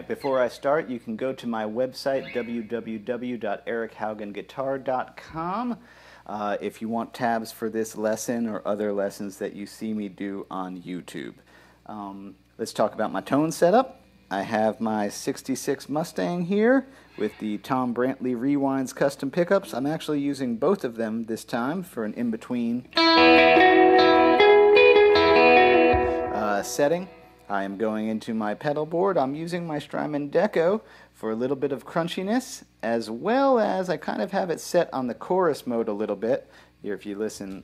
Alright, before I start, you can go to my website, www.erichaugenguitar.com, if you want tabs for this lesson or other lessons that you see me do on YouTube. Let's talk about my tone setup. I have my 66 Mustang here with the Tom Brantley Rewinds custom pickups. I'm actually using both of them this time for an in-between setting. I am going into my pedal board. I'm using my Strymon Deco for a little bit of crunchiness, as well as I kind of have it set on the chorus mode a little bit. Here, if you listen,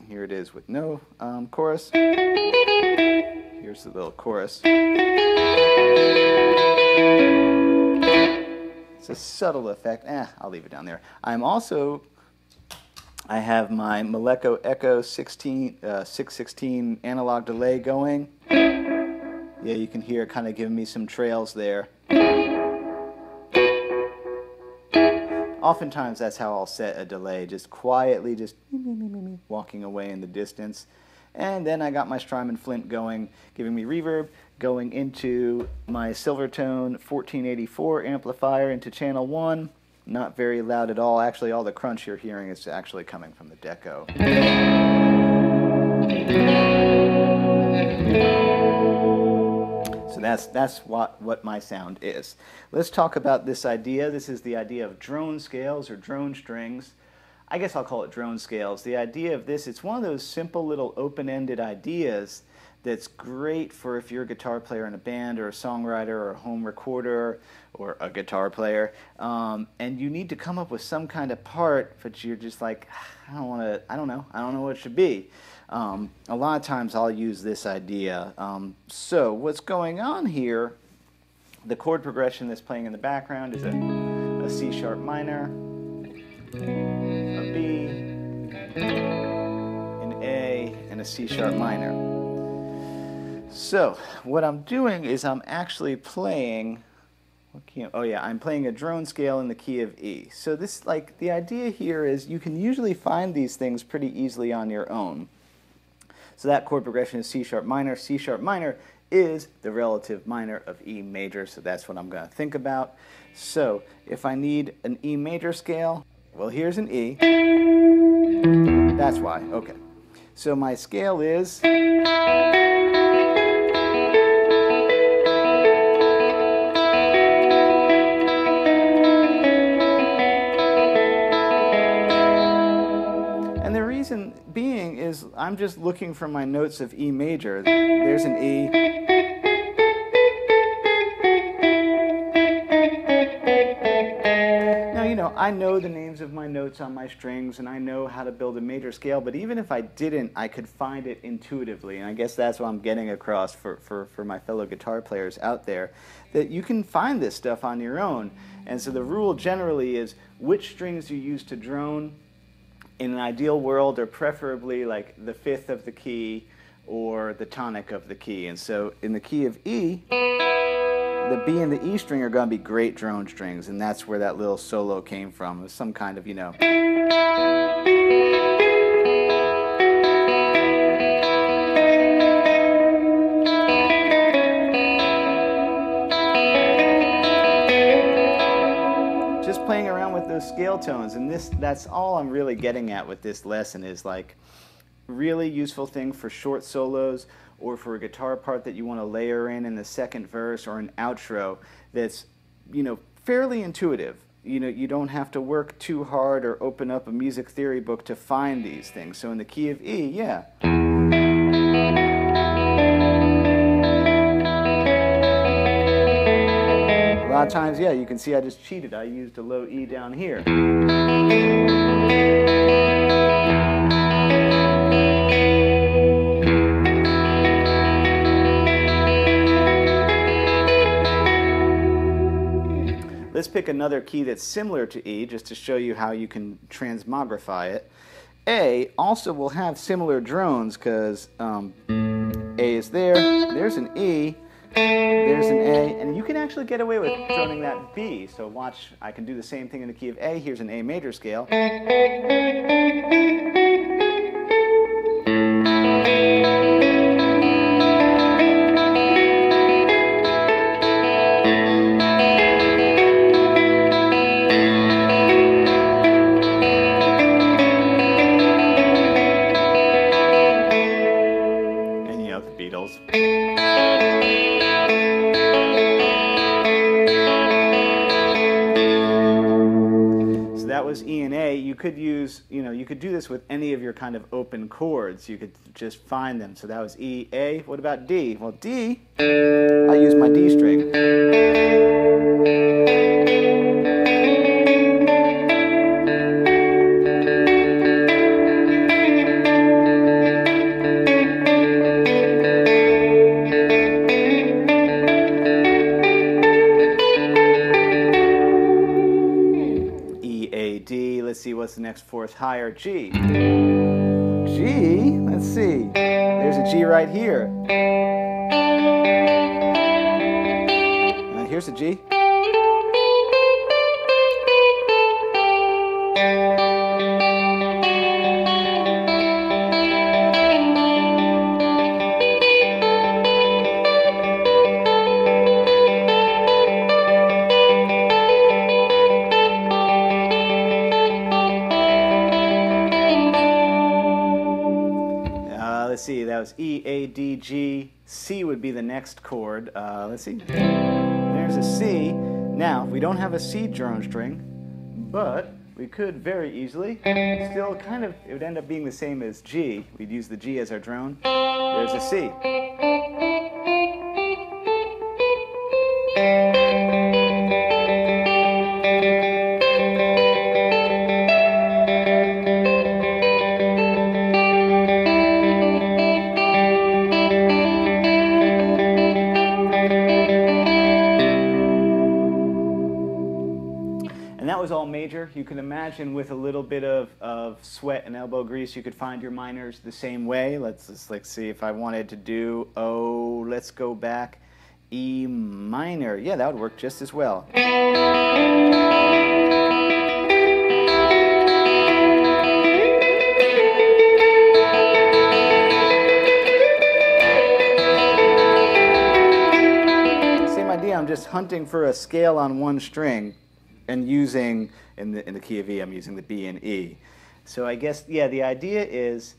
here it is with no chorus. Here's the little chorus. It's a subtle effect. I'll leave it down there. I have my Maleco Echo 616 analog delay going. Yeah, you can hear it kind of giving me some trails there. Oftentimes that's how I'll set a delay, just quietly, just walking away in the distance. And then I got my Strymon Flint going, giving me reverb, going into my Silvertone 1484 amplifier into channel 1. Not very loud at all. Actually, all the crunch you're hearing is actually coming from the Deco. So that's what my sound is. Let's talk about this idea. This is the idea of drone scales or drone strings. I guess I'll call it drone scales. The idea of this, it's one of those simple little open-ended ideas that's great for if you're a guitar player in a band or a songwriter or a home recorder or a guitar player, and you need to come up with some kind of part, but you're just like, I don't know what it should be. A lot of times I'll use this idea. So what's going on here, the chord progression that's playing in the background is a C sharp minor, a B, an A, and a C sharp minor. So what I'm doing is I'm actually playing, I'm playing a drone scale in the key of E. So this, like, the idea here is you can usually find these things pretty easily on your own. So that chord progression is C sharp minor. C sharp minor is the relative minor of E major, so that's what I'm going to think about. So if I need an E major scale, well, here's an E. That's why, okay. So my scale is... reason being is I'm just looking for my notes of E major. There's an E. Now, you know, I know the names of my notes on my strings and I know how to build a major scale, but even if I didn't, I could find it intuitively. And I guess that's what I'm getting across for my fellow guitar players out there, that you can find this stuff on your own. And so the rule generally is which strings you use to drone. In an ideal world, are preferably like the fifth of the key or the tonic of the key. And so in the key of E, the B and the E string are going to be great drone strings, and that's where that little solo came from. It was some kind of, you know... playing around with those scale tones, and that's all I'm really getting at with this lesson, is like really useful thing for short solos or for a guitar part that you want to layer in the second verse or an outro that's, you know, fairly intuitive. You know, you don't have to work too hard or open up a music theory book to find these things. So in the key of E, yeah. A lot of times, yeah, you can see I just cheated. I used a low E down here. Let's pick another key that's similar to E, just to show you how you can transmogrify it. A also will have similar drones, because A is there, there's an E, there's an A, and you can actually get away with droning that B. So watch, I can do the same thing in the key of A. Here's an A major scale. you could use, you could do this with any of your kind of open chords. You could just find them. So that was E, A. What about D? Well, D, I'll use my D string. D. Let's see, what's the next fourth higher? G. G, let's see. There's a G right here. Here's a G. Let's see, that was E, A, D, G. C would be the next chord. Let's see. There's a C. Now, we don't have a C drone string, but we could very easily still kind of, it would end up being the same as G. We'd use the G as our drone. There's a C. And that was all major. You can imagine with a little bit of sweat and elbow grease, you could find your minors the same way. Let's just see if I wanted to do, let's go back, E minor. Yeah, that would work just as well. Same idea, I'm just hunting for a scale on one string. And using, in the key of E, I'm using the B and E. So I guess, yeah, the idea is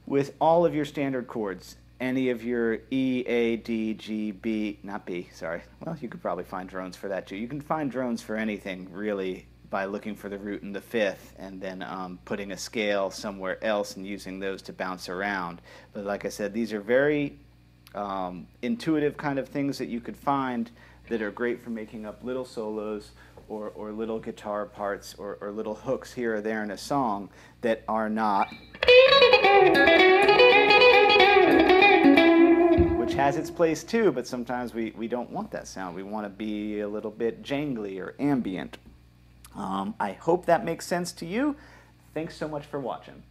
with all of your standard chords, any of your E, A, D, G, B, not B, sorry. Well, you could probably find drones for that too. You can find drones for anything, really, by looking for the root and the fifth, and then putting a scale somewhere else and using those to bounce around. But like I said, these are very intuitive kind of things that you could find that are great for making up little solos, or little guitar parts, or little hooks here or there in a song that are not, which has its place too, but sometimes we don't want that sound. We want to be a little bit jangly or ambient. I hope that makes sense to you. Thanks so much for watching.